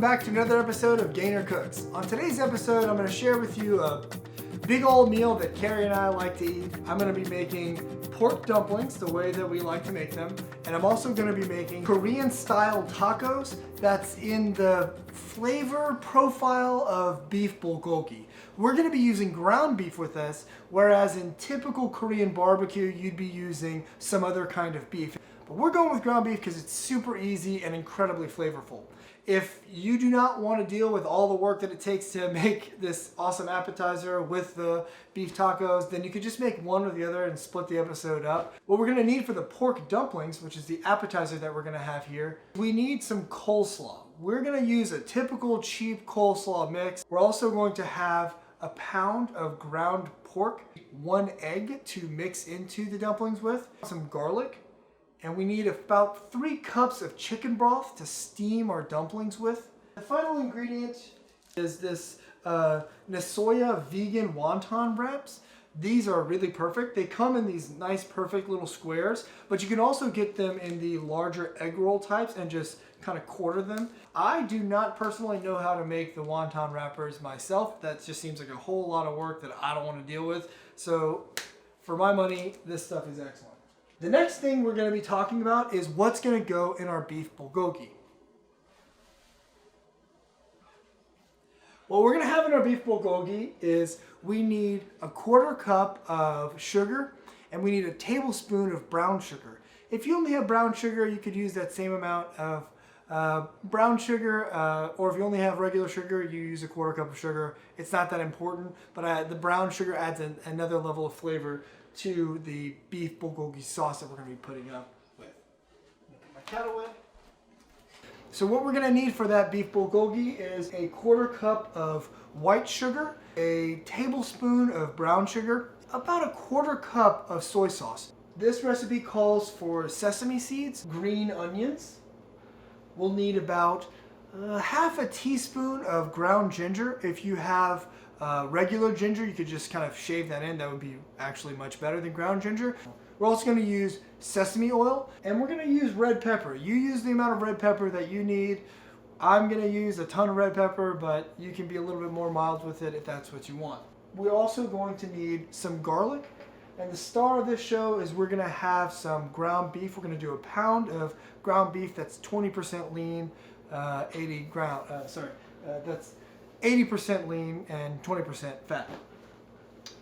welcome back to another episode of Ganer Cooks. On today's episode, I'm going to share with you a big old meal that Carrie and I like to eat. I'm going to be making pork dumplings the way that we like to make them, and I'm also going to be making Korean style tacos that's in the flavor profile of beef bulgogi. We're going to be using ground beef with this, whereas in typical Korean barbecue, you'd be using some other kind of beef. But we're going with ground beef because it's super easy and incredibly flavorful. If you do not want to deal with all the work that it takes to make this awesome appetizer with the beef tacos, then you could just make one or the other and split the episode up. What we're going to need for the pork dumplings, which is the appetizer that we're going to have here, we need some coleslaw. We're going to use a typical cheap coleslaw mix. We're also going to have a pound of ground pork, 1 egg to mix into the dumplings with, some garlic, and we need about 3 cups of chicken broth to steam our dumplings with. The final ingredient is this Nasoya vegan wonton wraps. These are really perfect. They come in these nice, perfect little squares, but you can also get them in the larger egg roll types and just kind of quarter them. I do not personally know how to make the wonton wrappers myself. That just seems like a whole lot of work that I don't want to deal with. So for my money, this stuff is excellent. The next thing we're going to be talking about is what's going to go in our beef bulgogi. What we're going to have in our beef bulgogi is we need a 1/4 cup of sugar and we need a tablespoon of brown sugar. If you only have brown sugar, you could use that same amount of brown sugar, or if you only have regular sugar, you use a 1/4 cup of sugar. It's not that important, but the brown sugar adds another level of flavor to the beef bulgogi sauce that we're going to be putting up with. Put my cat away. So what we're going to need for that beef bulgogi is a 1/4 cup of white sugar, a tablespoon of brown sugar, about a 1/4 cup of soy sauce. This recipe calls for sesame seeds, green onions. We'll need about half a teaspoon of ground ginger. If you have regular ginger, you could just kind of shave that in. That would be actually much better than ground ginger. We're also going to use sesame oil, and we're going to use red pepper. You use the amount of red pepper that you need. I'm going to use a ton of red pepper, but you can be a little bit more mild with it if that's what you want. We're also going to need some garlic, and the star of this show is we're going to have some ground beef. We're going to do a pound of ground beef that's 20% lean, that's 80% lean and 20% fat.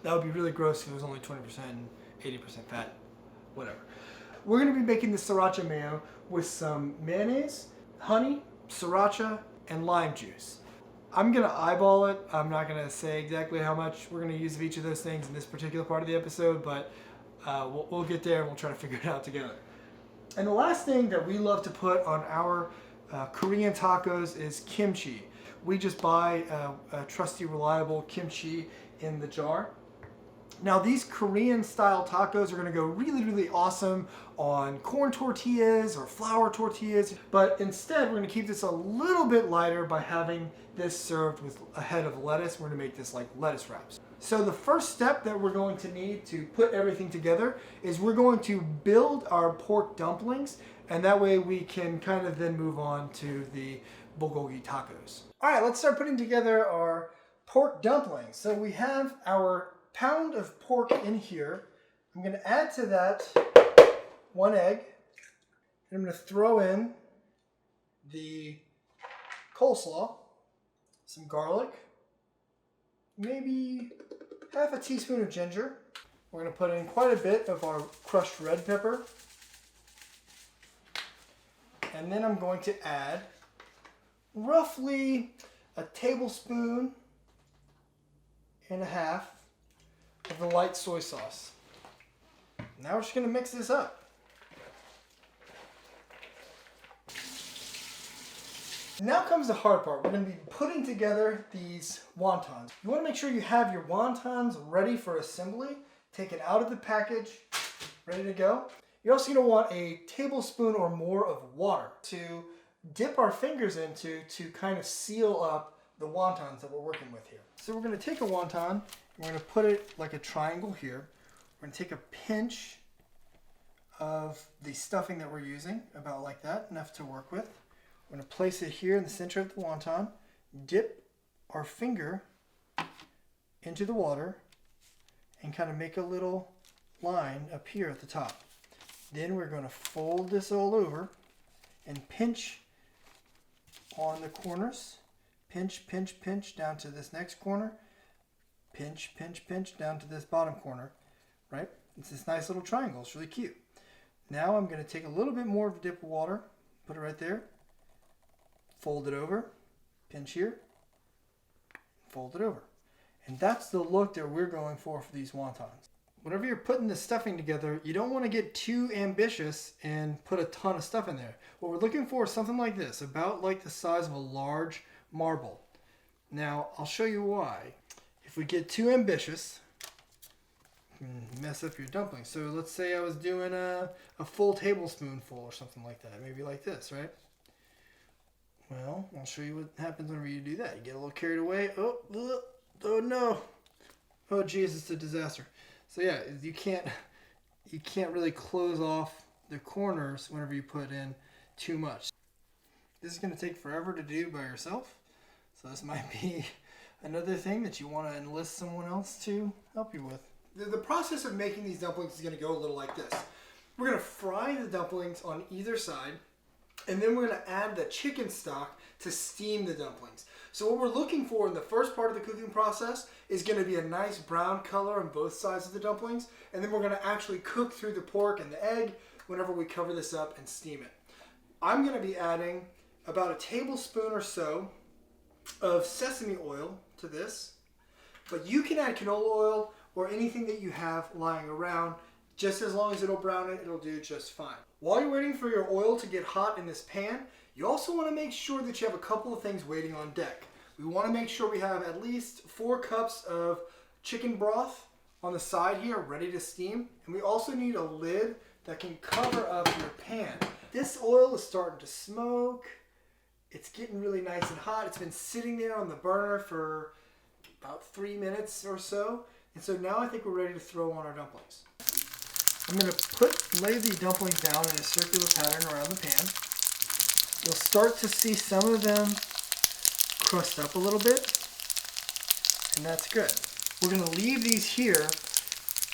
That would be really gross if it was only 20% and 80% fat. Whatever. We're going to be making the Sriracha Mayo with some mayonnaise, honey, sriracha, and lime juice. I'm going to eyeball it. I'm not going to say exactly how much we're going to use of each of those things in this particular part of the episode, but we'll get there and we'll try to figure it out together. And the last thing that we love to put on our Korean tacos is kimchi. We just buy a trusty, reliable kimchi in the jar. Now these Korean style tacos are going to go really, really awesome on corn tortillas or flour tortillas, but instead we're going to keep this a little bit lighter by having this served with a head of lettuce. We're going to make this like lettuce wraps. So the first step that we're going to need to put everything together is we're going to build our pork dumplings, and that way we can kind of then move on to the bulgogi tacos. All right, let's start putting together our pork dumplings. So we have our pound of pork in here. I'm going to add to that 1 egg. And I'm going to throw in the coleslaw, some garlic, maybe half a teaspoon of ginger. We're going to put in quite a bit of our crushed red pepper. And then I'm going to add roughly a tablespoon and a half of the light soy sauce. Now we're just going to mix this up. Now comes the hard part. We're going to be putting together these wontons. You want to make sure you have your wontons ready for assembly, taken out of the package, ready to go. You're also going to want a tablespoon or more of water to dip our fingers into to kind of seal up the wontons that we're working with here. So we're going to take a wonton, we're going to put it like a triangle here. We're going to take a pinch of the stuffing that we're using, about like that, enough to work with. We're going to place it here in the center of the wonton, dip our finger into the water, and kind of make a little line up here at the top. Then we're going to fold this all over and pinch on the corners. Pinch, pinch, pinch down to this next corner. Pinch, pinch, pinch down to this bottom corner. Right? It's this nice little triangle. It's really cute. Now I'm going to take a little bit more of a dip of water, put it right there, fold it over, pinch here, fold it over. And that's the look that we're going for these wontons. Whenever you're putting this stuffing together, you don't want to get too ambitious and put a ton of stuff in there. What we're looking for is something like this, about like the size of a large marble. Now, I'll show you why. If we get too ambitious, you can mess up your dumplings. So let's say I was doing a full tablespoonful or something like that. Maybe like this, right? Well, I'll show you what happens whenever you do that. You get a little carried away. Oh no. Oh geez, it's a disaster. So yeah, you can't really close off the corners whenever you put in too much. This is going to take forever to do by yourself. So this might be another thing that you want to enlist someone else to help you with. The process of making these dumplings is going to go a little like this. We're going to fry the dumplings on either side, and then we're going to add the chicken stock to steam the dumplings. So what we're looking for in the first part of the cooking process is going to be a nice brown color on both sides of the dumplings, and then we're going to actually cook through the pork and the egg whenever we cover this up and steam it. I'm going to be adding about a tablespoon or so of sesame oil to this, but you can add canola oil or anything that you have lying around. Just as long as it'll brown it, it'll do just fine. While you're waiting for your oil to get hot in this pan, you also want to make sure that you have a couple of things waiting on deck. We want to make sure we have at least 4 cups of chicken broth on the side here ready to steam. And we also need a lid that can cover up your pan. This oil is starting to smoke. It's getting really nice and hot. It's been sitting there on the burner for about 3 minutes or so. And so now I think we're ready to throw on our dumplings. I'm going to lay the dumplings down in a circular pattern around the pan. You'll start to see some of them crust up a little bit, and that's good. We're going to leave these here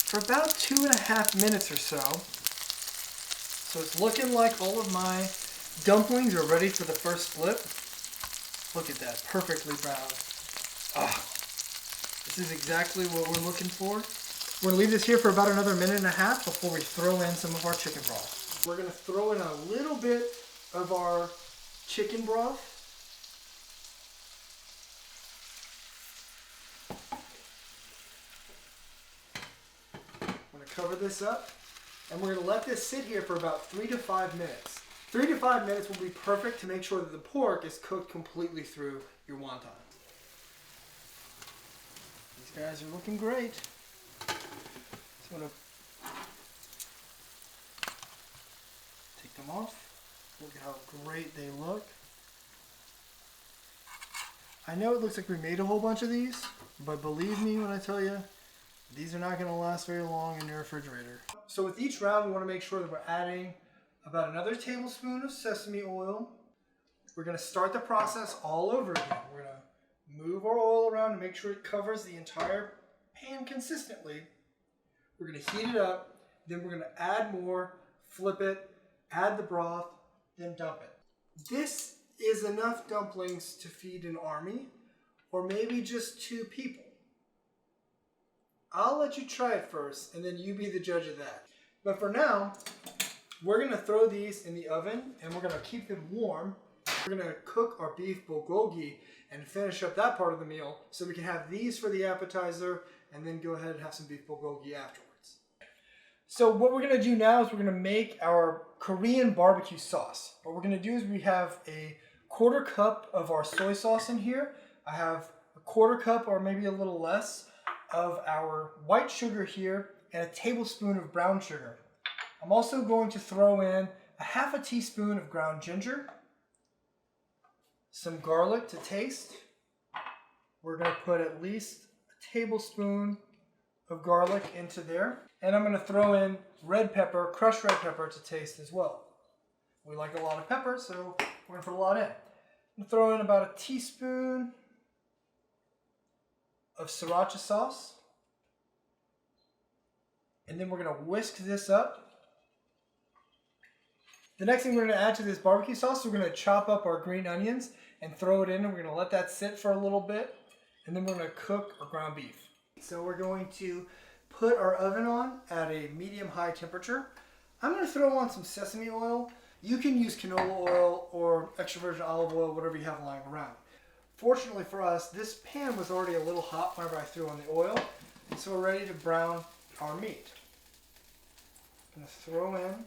for about 2.5 minutes or so. So it's looking like all of my dumplings are ready for the first flip. Look at that, perfectly browned. Ah, this is exactly what we're looking for. We're going to leave this here for about another 1.5 minutes before we throw in some of our chicken broth. We're going to throw in a little bit of our chicken broth. I'm going to cover this up, and we're going to let this sit here for about 3 to 5 minutes. 3 to 5 minutes will be perfect to make sure that the pork is cooked completely through your wonton. These guys are looking great. So I'm going to take them off. Look at how great they look. I know it looks like we made a whole bunch of these, but believe me when I tell you, these are not going to last very long in your refrigerator. So with each round, we want to make sure that we're adding about another tablespoon of sesame oil. We're going to start the process all over again. We're going to move our oil around to make sure it covers the entire pan consistently. We're going to heat it up, then we're going to add more, flip it, add the broth, then dump it. This is enough dumplings to feed an army, or maybe just 2 people. I'll let you try it first, and then you be the judge of that. But for now, we're going to throw these in the oven, and we're going to keep them warm. We're going to cook our beef bulgogi and finish up that part of the meal, so we can have these for the appetizer, and then go ahead and have some beef bulgogi afterwards. So what we're going to do now is we're going to make our Korean barbecue sauce. What we're going to do is we have a 1/4 cup of our soy sauce in here. I have a 1/4 cup or maybe a little less of our white sugar here and a tablespoon of brown sugar. I'm also going to throw in a 1/2 teaspoon of ground ginger, some garlic to taste. We're going to put at least a tablespoon of garlic into there. And I'm going to throw in red pepper, crushed red pepper to taste as well. We like a lot of pepper, so We're gonna put a lot in. I'm gonna throw in about a teaspoon of sriracha sauce. And then we're gonna whisk this up. The next thing we're gonna add to this barbecue sauce, we're gonna chop up our green onions and throw it in, and we're gonna let that sit for a little bit. And then we're gonna cook our ground beef. So we're going to put our oven on at a medium-high temperature. I'm gonna throw on some sesame oil. You can use canola oil or extra virgin olive oil, whatever you have lying around. Fortunately for us, this pan was already a little hot whenever I threw on the oil. So we're ready to brown our meat. I'm gonna throw in,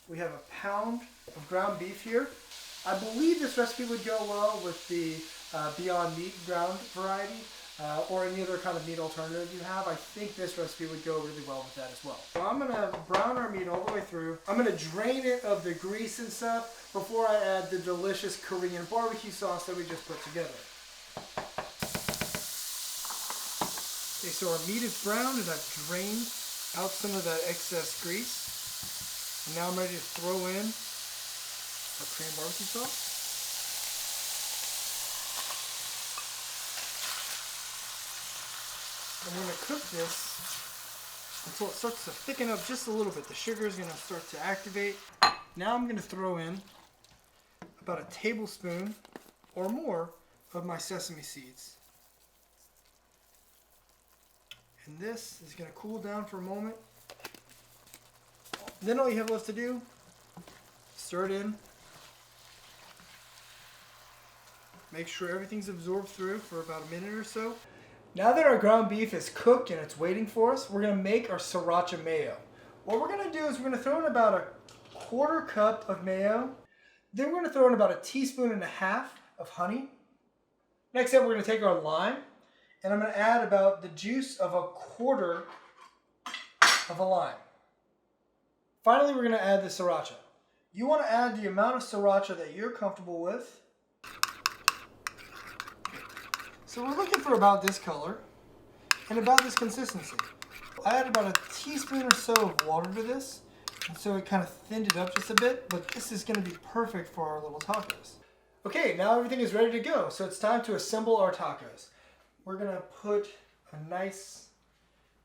we have a pound of ground beef here. I believe this recipe would go well with the Beyond Meat ground variety or any other kind of meat alternative you have. I think this recipe would go really well with that as well. So I'm gonna brown our meat all the way through. I'm gonna drain it of the grease and stuff before I add the delicious Korean barbecue sauce that we just put together. Okay, so our meat is browned and I've drained out some of that excess grease. And now I'm ready to throw in our Korean barbecue sauce. And we're going to cook this until it starts to thicken up just a little bit. The sugar is going to start to activate. Now I'm going to throw in about a tablespoon or more of my sesame seeds. And this is going to cool down for a moment. Then all you have left to do, stir it in. Make sure everything's absorbed through for about a minute or so. Now that our ground beef is cooked and it's waiting for us, we're going to make our Sriracha Mayo. What we're going to do is we're going to throw in about a 1/4 cup of mayo. Then we're going to throw in about 1.5 teaspoons of honey. Next up, we're going to take our lime. And I'm going to add about the juice of 1/4 of a lime. Finally, we're going to add the sriracha. You want to add the amount of sriracha that you're comfortable with. So we're looking for about this color and about this consistency. I added about 1 teaspoon or so of water to this, and so it kind of thinned it up just a bit, but this is going to be perfect for our little tacos. Okay, now everything is ready to go, so it's time to assemble our tacos. We're going to put a nice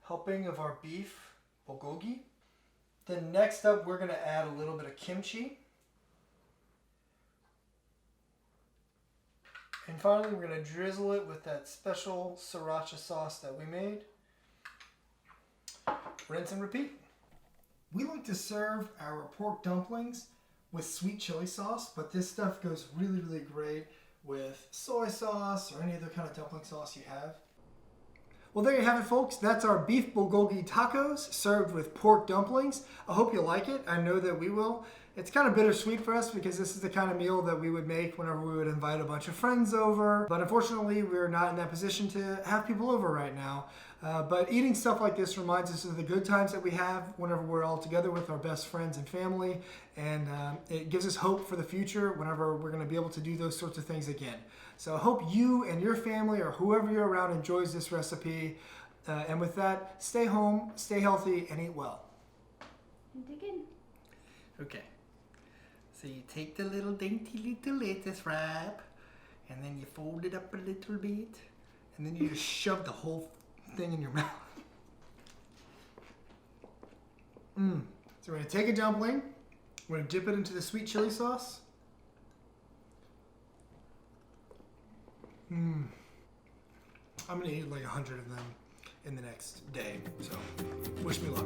helping of our beef bulgogi. Then next up, we're going to add a little bit of kimchi. And finally, we're going to drizzle it with that special sriracha sauce that we made. Rinse and repeat. We like to serve our pork dumplings with sweet chili sauce, but this stuff goes really, really great with soy sauce or any other kind of dumpling sauce you have. Well, there you have it, folks. That's our beef bulgogi tacos served with pork dumplings. I hope you like it. I know that we will. It's kind of bittersweet for us because this is the kind of meal that we would make whenever we would invite a bunch of friends over. But unfortunately, we're not in that position to have people over right now. But eating stuff like this reminds us of the good times that we have whenever we're all together with our best friends and family. And it gives us hope for the future whenever we're going to be able to do those sorts of things again. So I hope you and your family or whoever you're around enjoys this recipe. And with that, stay home, stay healthy, and eat well. And dig in. Okay. So you take the little dainty little lettuce wrap, and then you fold it up a little bit, and then you just shove the whole thing in your mouth. So we're going to take a dumpling, we're going to dip it into the sweet chili sauce. I'm going to eat like 100 of them in the next day, so wish me luck.